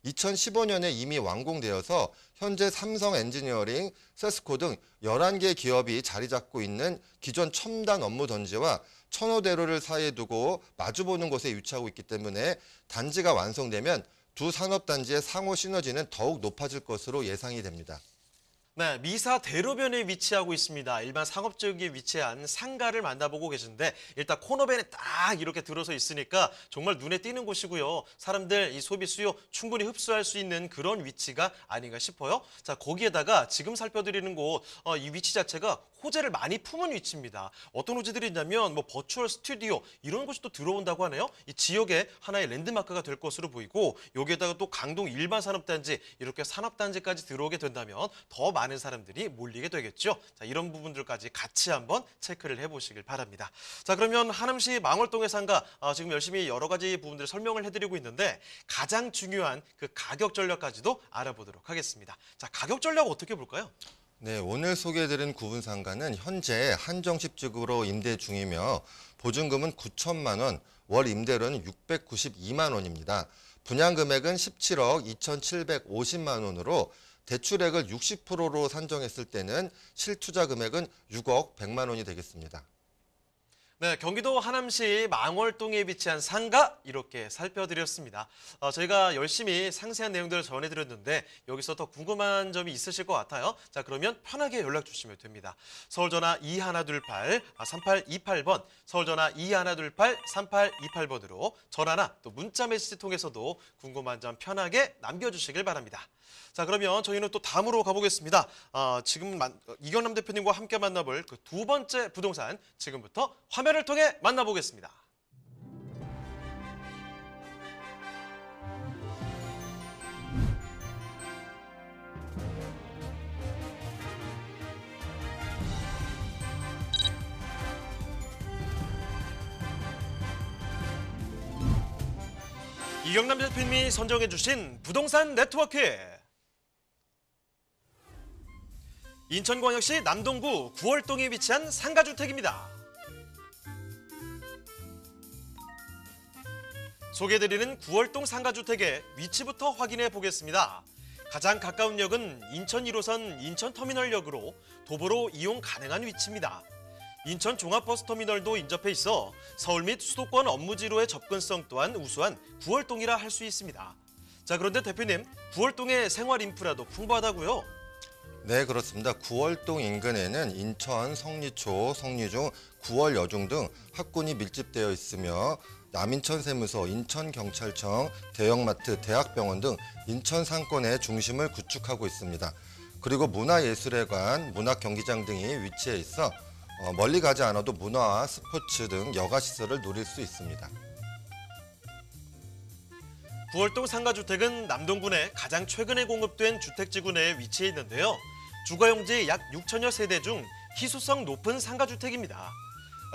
2015년에 이미 완공되어서 현재 삼성 엔지니어링, 세스코 등 11개 기업이 자리 잡고 있는 기존 첨단 업무 던지와 천호대로를 사이에 두고 마주보는 곳에 위치하고 있기 때문에 단지가 완성되면 두 산업단지의 상호 시너지는 더욱 높아질 것으로 예상이 됩니다. 네, 미사 대로변에 위치하고 있습니다. 일반 상업지역에 위치한 상가를 만나보고 계신데 일단 코너밴에 딱 이렇게 들어서 있으니까 정말 눈에 띄는 곳이고요. 사람들 이 소비 수요 충분히 흡수할 수 있는 그런 위치가 아닌가 싶어요. 자, 거기에다가 지금 살펴드리는 곳, 이 위치 자체가 호재를 많이 품은 위치입니다. 어떤 호재들이 있냐면 뭐 버추얼 스튜디오 이런 곳이 또 들어온다고 하네요. 이 지역의 하나의 랜드마크가 될 것으로 보이고 여기에다가 또 강동 일반 산업단지 이렇게 산업단지까지 들어오게 된다면 더 많은 사람들이 몰리게 되겠죠. 자, 이런 부분들까지 같이 한번 체크를 해보시길 바랍니다. 자, 그러면 하남시 망월동의 상가 지금 열심히 여러 가지 부분들을 설명을 해드리고 있는데 가장 중요한 그 가격 전략까지도 알아보도록 하겠습니다. 자, 가격 전략 어떻게 볼까요? 네, 오늘 소개해드린 구분상가는 현재 한정식적으로 임대 중이며 보증금은 9천만 원, 월 임대료는 692만 원입니다. 분양금액은 17억 2,750만 원으로 대출액을 60%로 산정했을 때는 실투자 금액은 6억 100만 원이 되겠습니다. 네, 경기도 하남시 망월동에 위치한 상가 이렇게 살펴드렸습니다. 저희가 열심히 상세한 내용들을 전해드렸는데 여기서 더 궁금한 점이 있으실 것 같아요. 자, 그러면 편하게 연락 주시면 됩니다. 서울전화 2128-3828번, 서울전화 2128-3828번으로 전화나 또 문자 메시지 통해서도 궁금한 점 편하게 남겨주시길 바랍니다. 자, 그러면 저희는 또 다음으로 가보겠습니다. 지금 이경남 대표님과 함께 만나볼 그 두 번째 부동산 지금부터 화면을 통해 만나보겠습니다. 이경남 대표님이 선정해 주신 부동산 네트워크. 인천광역시 남동구 구월동에 위치한 상가주택입니다. 소개해드리는 구월동 상가주택의 위치부터 확인해 보겠습니다. 가장 가까운 역은 인천 1호선 인천터미널역으로 도보로 이용 가능한 위치입니다. 인천 종합버스터미널도 인접해 있어 서울 및 수도권 업무지로의 접근성 또한 우수한 구월동이라 할 수 있습니다. 자, 그런데 대표님, 구월동의 생활 인프라도 풍부하다고요? 네, 그렇습니다. 구월동 인근에는 인천 성리초, 성리중, 구월여중 등 학군이 밀집되어 있으며 남인천 세무서, 인천경찰청, 대형마트, 대학병원 등 인천 상권의 중심을 구축하고 있습니다. 그리고 문화예술회관, 문학경기장 등이 위치해 있어 멀리 가지 않아도 문화와 스포츠 등 여가시설을 누릴 수 있습니다. 구월동 상가주택은 남동군에 가장 최근에 공급된 주택지구 내에 위치해 있는데요. 주거용지 약 6천여 세대 중 희소성 높은 상가주택입니다.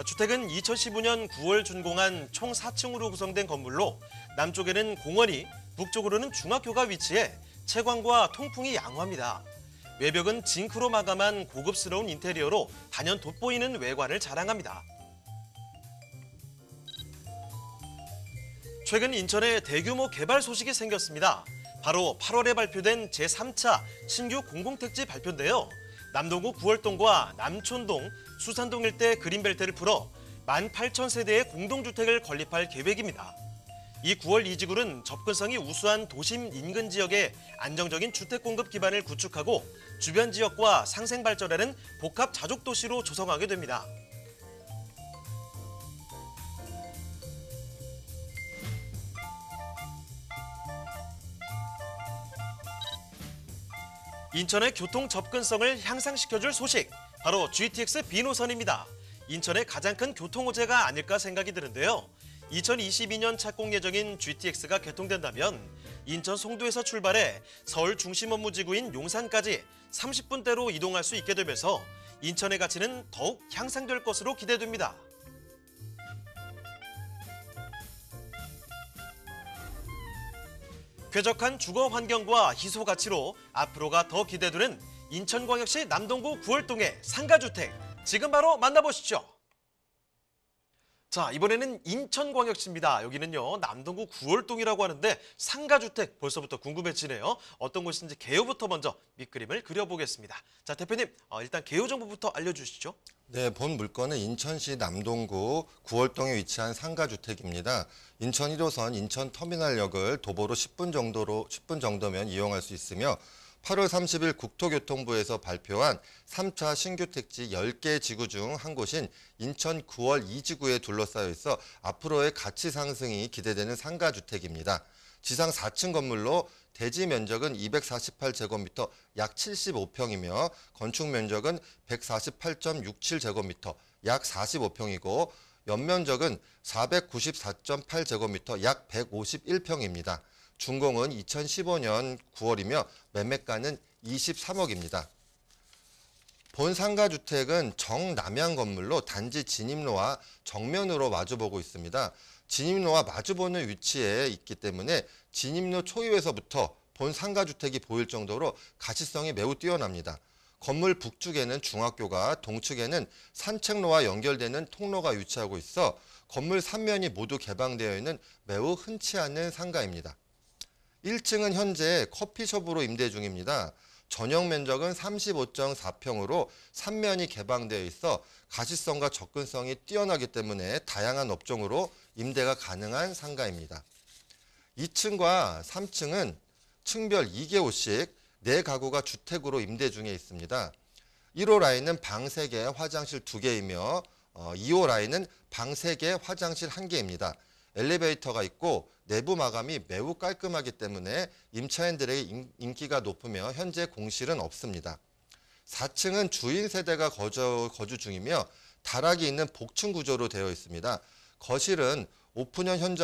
주택은 2015년 9월 준공한 총 4층으로 구성된 건물로 남쪽에는 공원이, 북쪽으로는 중학교가 위치해 채광과 통풍이 양호합니다. 외벽은 징크로 마감한 고급스러운 인테리어로 단연 돋보이는 외관을 자랑합니다. 최근 인천에 대규모 개발 소식이 생겼습니다. 바로 8월에 발표된 제3차 신규 공공택지 발표인데요. 남동구 구월동과 남촌동, 수산동 일대 그린벨트를 풀어 18,000세대의 공동주택을 건립할 계획입니다. 이 구월 이지구는 접근성이 우수한 도심 인근 지역에 안정적인 주택 공급 기반을 구축하고 주변 지역과 상생 발전하는 복합 자족 도시로 조성하게 됩니다. 인천의 교통 접근성을 향상시켜줄 소식, 바로 GTX B노선입니다. 인천의 가장 큰 교통호재가 아닐까 생각이 드는데요. 2022년 착공 예정인 GTX가 개통된다면 인천 송도에서 출발해 서울 중심 업무지구인 용산까지 30분대로 이동할 수 있게 되면서 인천의 가치는 더욱 향상될 것으로 기대됩니다. 쾌적한 주거 환경과 희소 가치로 앞으로가 더 기대되는 인천광역시 남동구 구월동의 상가주택, 지금 바로 만나보시죠. 자, 이번에는 인천광역시입니다. 여기는요, 남동구 구월동이라고 하는데 상가주택 벌써부터 궁금해지네요. 어떤 곳인지 개요부터 먼저 밑그림을 그려보겠습니다. 자, 대표님, 일단 개요 정보부터 알려주시죠. 네, 본 물건은 인천시 남동구 구월동에 위치한 상가주택입니다. 인천 1호선 인천터미널역을 도보로 10분 정도면 이용할 수 있으며 8월 30일 국토교통부에서 발표한 3차 신규 택지 10개 지구 중 한 곳인 인천 9월 2지구에 둘러싸여 있어 앞으로의 가치 상승이 기대되는 상가주택입니다. 지상 4층 건물로 대지 면적은 248제곱미터 약 75평이며 건축 면적은 148.67제곱미터 약 45평이고 연면적은 494.8제곱미터 약 151평입니다. 준공은 2015년 9월이며 매매가는 23억입니다. 본 상가주택은 정남향 건물로 단지 진입로와 정면으로 마주보고 있습니다. 진입로와 마주보는 위치에 있기 때문에 진입로 초입에서부터 본 상가주택이 보일 정도로 가치성이 매우 뛰어납니다. 건물 북쪽에는 중학교가, 동측에는 산책로와 연결되는 통로가 위치하고 있어 건물 3면이 모두 개방되어 있는 매우 흔치 않은 상가입니다. 1층은 현재 커피숍으로 임대 중입니다. 전용 면적은 35.4평으로 3면이 개방되어 있어 가시성과 접근성이 뛰어나기 때문에 다양한 업종으로 임대가 가능한 상가입니다. 2층과 3층은 층별 2개호씩 4가구가 주택으로 임대 중에 있습니다. 1호 라인은 방 3개, 화장실 2개이며 2호 라인은 방 3개, 화장실 1개입니다. 엘리베이터가 있고 내부 마감이 매우 깔끔하기 때문에 임차인들에게 인기가 높으며 현재 공실은 없습니다. 4층은 주인 세대가 거주 중이며 다락이 있는 복층 구조로 되어 있습니다. 거실은 오픈형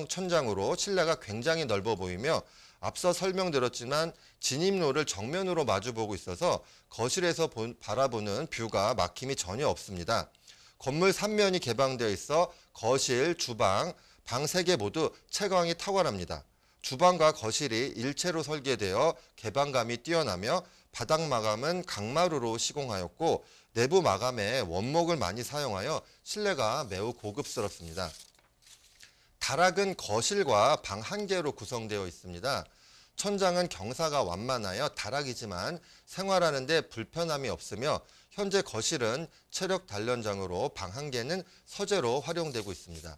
천장으로 실내가 굉장히 넓어 보이며 앞서 설명드렸지만 진입로를 정면으로 마주보고 있어서 거실에서 바라보는 뷰가 막힘이 전혀 없습니다. 건물 3면이 개방되어 있어 거실, 주방, 방 3개 모두 채광이 탁월합니다. 주방과 거실이 일체로 설계되어 개방감이 뛰어나며 바닥 마감은 강마루로 시공하였고 내부 마감에 원목을 많이 사용하여 실내가 매우 고급스럽습니다. 다락은 거실과 방 1개로 구성되어 있습니다. 천장은 경사가 완만하여 다락이지만 생활하는 데 불편함이 없으며 현재 거실은 체력 단련장으로 방 1개는 서재로 활용되고 있습니다.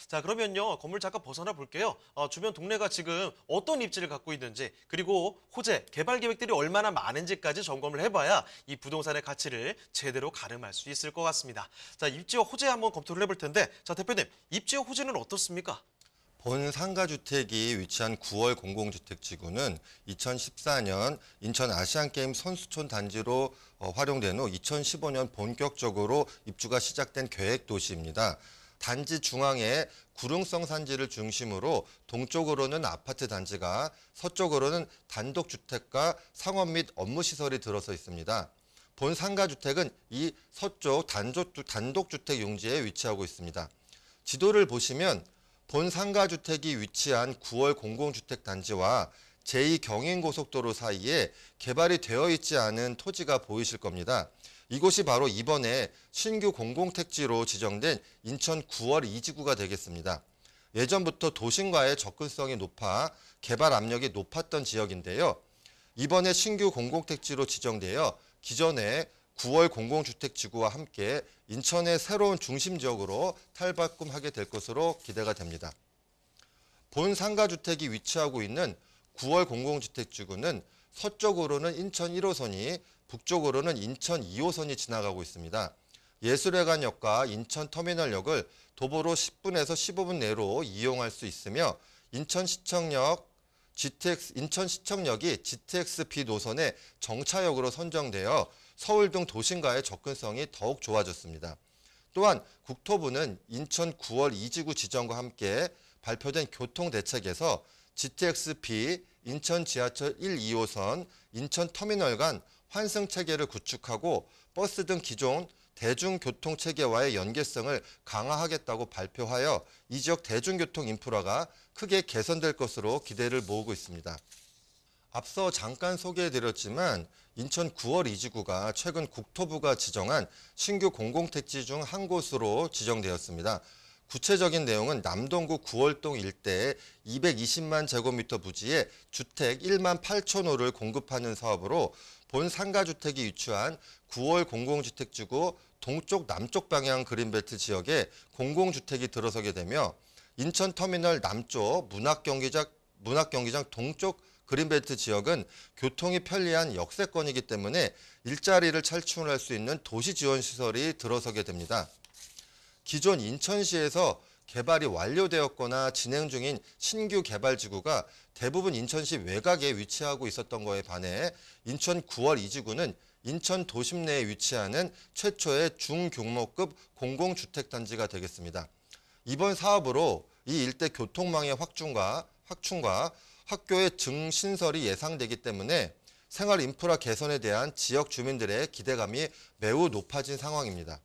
자, 그러면요, 건물 잠깐 벗어나 볼게요. 주변 동네가 지금 어떤 입지를 갖고 있는지, 그리고 호재, 개발 계획들이 얼마나 많은지까지 점검을 해봐야 이 부동산의 가치를 제대로 가늠할 수 있을 것 같습니다. 자, 입지와 호재 한번 검토를 해볼 텐데, 자, 대표님, 입지와 호재는 어떻습니까? 본 상가주택이 위치한 9월 공공주택지구는 2014년 인천 아시안게임 선수촌 단지로 활용된 후 2015년 본격적으로 입주가 시작된 계획도시입니다. 단지 중앙에 구릉성 산지를 중심으로 동쪽으로는 아파트 단지가, 서쪽으로는 단독주택과 상업 및 업무시설이 들어서 있습니다. 본 상가주택은 이 서쪽 단독주택 용지에 위치하고 있습니다. 지도를 보시면 본 상가주택이 위치한 9월 공공주택단지와 제2경인고속도로 사이에 개발이 되어 있지 않은 토지가 보이실 겁니다. 이곳이 바로 이번에 신규 공공택지로 지정된 인천 9월 2지구가 되겠습니다. 예전부터 도심과의 접근성이 높아 개발 압력이 높았던 지역인데요. 이번에 신규 공공택지로 지정되어 기존의 9월 공공주택지구와 함께 인천의 새로운 중심지역으로 탈바꿈하게 될 것으로 기대가 됩니다. 본 상가주택이 위치하고 있는 9월 공공주택지구는 서쪽으로는 인천 1호선이, 북쪽으로는 인천 2호선이 지나가고 있습니다. 예술회관역과 인천터미널역을 도보로 10분에서 15분 내로 이용할 수 있으며 인천시청역이 GTX-B 노선의 정차역으로 선정되어 서울 등 도심과의 접근성이 더욱 좋아졌습니다. 또한 국토부는 인천 9월 2지구 지정과 함께 발표된 교통대책에서 GTX-B, 인천 지하철 1, 2호선, 인천터미널 간 환승체계를 구축하고 버스 등 기존 대중교통체계와의 연계성을 강화하겠다고 발표하여 이 지역 대중교통 인프라가 크게 개선될 것으로 기대를 모으고 있습니다. 앞서 잠깐 소개해드렸지만 인천 9월 2지구가 최근 국토부가 지정한 신규 공공택지 중 한 곳으로 지정되었습니다. 구체적인 내용은 남동구 9월동 일대에 220만 제곱미터 부지에 주택 1만 8천 호를 공급하는 사업으로 본 상가주택이 위치한 9월 공공주택지구 동쪽 남쪽 방향 그린벨트 지역에 공공주택이 들어서게 되며 인천터미널 남쪽 문학경기장 동쪽 그린벨트 지역은 교통이 편리한 역세권이기 때문에 일자리를 창출할 수 있는 도시지원시설이 들어서게 됩니다. 기존 인천시에서 개발이 완료되었거나 진행 중인 신규 개발지구가 대부분 인천시 외곽에 위치하고 있었던 것에 반해 인천 9월 2지구는 인천 도심 내에 위치하는 최초의 중규모급 공공주택단지가 되겠습니다. 이번 사업으로 이 일대 교통망의 확충과 학교의 증신설이 예상되기 때문에 생활 인프라 개선에 대한 지역 주민들의 기대감이 매우 높아진 상황입니다.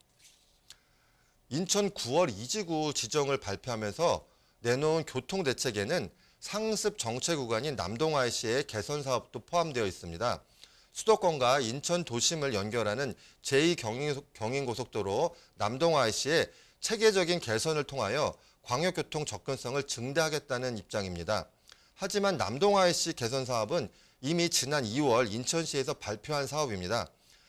인천 9월 2지구 지정을 발표하면서 내놓은 교통대책에는 상습 정체 구간인 남동IC의 개선 사업도 포함되어 있습니다. 수도권과 인천 도심을 연결하는 제2경인고속도로 남동IC의 체계적인 개선을 통하여 광역교통 접근성을 증대하겠다는 입장입니다. 하지만 남동IC 개선 사업은 이미 지난 2월 인천시에서 발표한 사업입니다.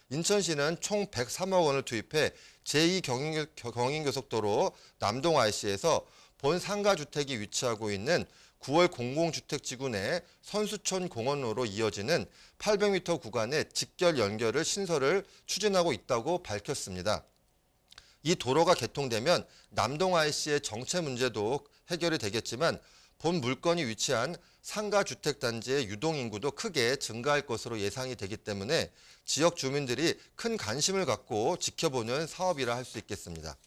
인천시는 총 103억 원을 투입해 제2경인고속도로 남동 IC에서 본 상가주택이 위치하고 있는 9월 공공주택지구 내 선수촌 공원로로 이어지는 800m 구간의 직결 연결을 신설을 추진하고 있다고 밝혔습니다. 이 도로가 개통되면 남동 IC의 정체 문제도 해결이 되겠지만 본 물건이 위치한 상가주택단지의 유동인구도 크게 증가할 것으로 예상이 되기 때문에 지역 주민들이 큰 관심을 갖고 지켜보는 사업이라 할 수 있겠습니다.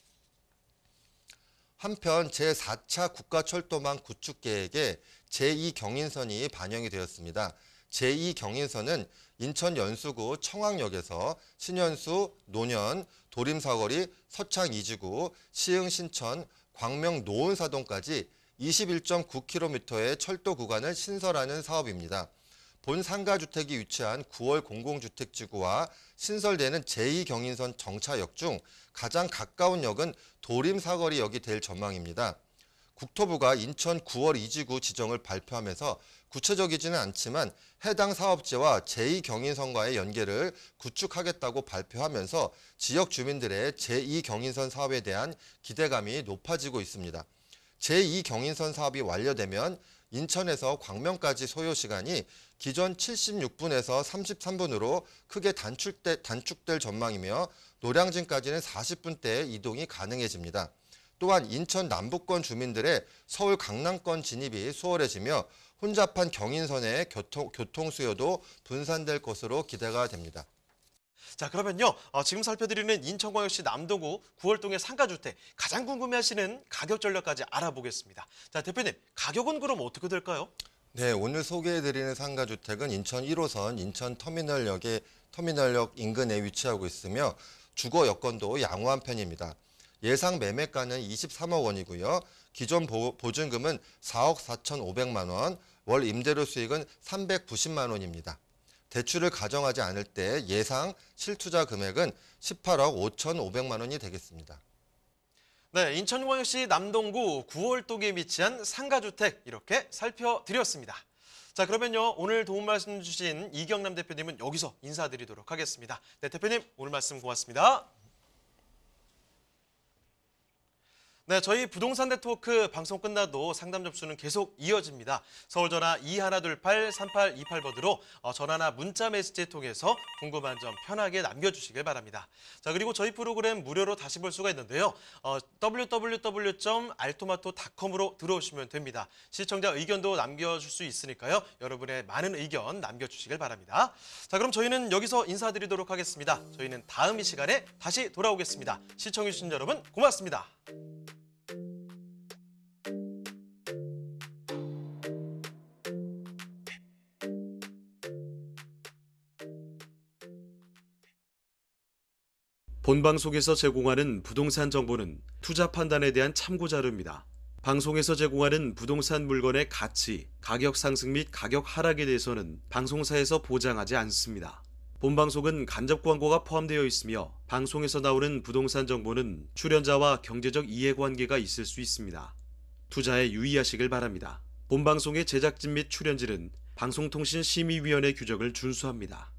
한편 제4차 국가철도망 구축 계획에 제2경인선이 반영이 되었습니다. 제2경인선은 인천 연수구 청왕역에서 신현수, 논현, 도림사거리, 서창 2지구, 시흥 신천, 광명 노은사동까지 21.9km의 철도 구간을 신설하는 사업입니다. 본 상가주택이 위치한 9월 공공주택지구와 신설되는 제2경인선 정차역 중 가장 가까운 역은 도림사거리역이 될 전망입니다. 국토부가 인천 9월 2지구 지정을 발표하면서 구체적이지는 않지만 해당 사업지와 제2경인선과의 연계를 구축하겠다고 발표하면서 지역 주민들의 제2경인선 사업에 대한 기대감이 높아지고 있습니다. 제2경인선 사업이 완료되면 인천에서 광명까지 소요 시간이 기존 76분에서 33분으로 크게 단축될 전망이며 노량진까지는 40분대의 이동이 가능해집니다. 또한 인천 남부권 주민들의 서울 강남권 진입이 수월해지며 혼잡한 경인선의 교통 수요도 분산될 것으로 기대가 됩니다. 자, 그러면요. 지금 살펴드리는 인천광역시 남동구 9월동의 상가주택 가장 궁금해하시는 가격 전략까지 알아보겠습니다. 자, 대표님, 가격은 그럼 어떻게 될까요? 네, 오늘 소개해드리는 상가주택은 인천 1호선 인천터미널역 인근에 위치하고 있으며 주거 여건도 양호한 편입니다. 예상 매매가는 23억 원이고요. 기존 보증금은 4억 4,500만 원, 월 임대료 수익은 390만 원입니다. 대출을 가정하지 않을 때 예상 실투자 금액은 18억 5,500만 원이 되겠습니다. 네, 인천광역시 남동구 9월동에 위치한 상가주택 이렇게 살펴드렸습니다. 자, 그러면요. 오늘 도움 말씀 주신 이경남 대표님은 여기서 인사드리도록 하겠습니다. 네, 대표님 오늘 말씀 고맙습니다. 네, 저희 부동산 네트워크 방송 끝나도 상담 접수는 계속 이어집니다. 서울전화 2128-3828번으로 전화나 문자 메시지 통해서 궁금한 점 편하게 남겨주시길 바랍니다. 자, 그리고 저희 프로그램 무료로 다시 볼 수가 있는데요. www.altomato.com으로 들어오시면 됩니다. 시청자 의견도 남겨줄 수 있으니까요. 여러분의 많은 의견 남겨주시길 바랍니다. 자, 그럼 저희는 여기서 인사드리도록 하겠습니다. 저희는 다음 이 시간에 다시 돌아오겠습니다. 시청해주신 여러분 고맙습니다. 본방송에서 제공하는 부동산 정보는 투자 판단에 대한 참고 자료입니다. 방송에서 제공하는 부동산 물건의 가치, 가격 상승 및 가격 하락에 대해서는 방송사에서 보장하지 않습니다. 본방송은 간접 광고가 포함되어 있으며 방송에서 나오는 부동산 정보는 출연자와 경제적 이해관계가 있을 수 있습니다. 투자에 유의하시길 바랍니다. 본방송의 제작진 및 출연진은 방송통신심의위원회 규정을 준수합니다.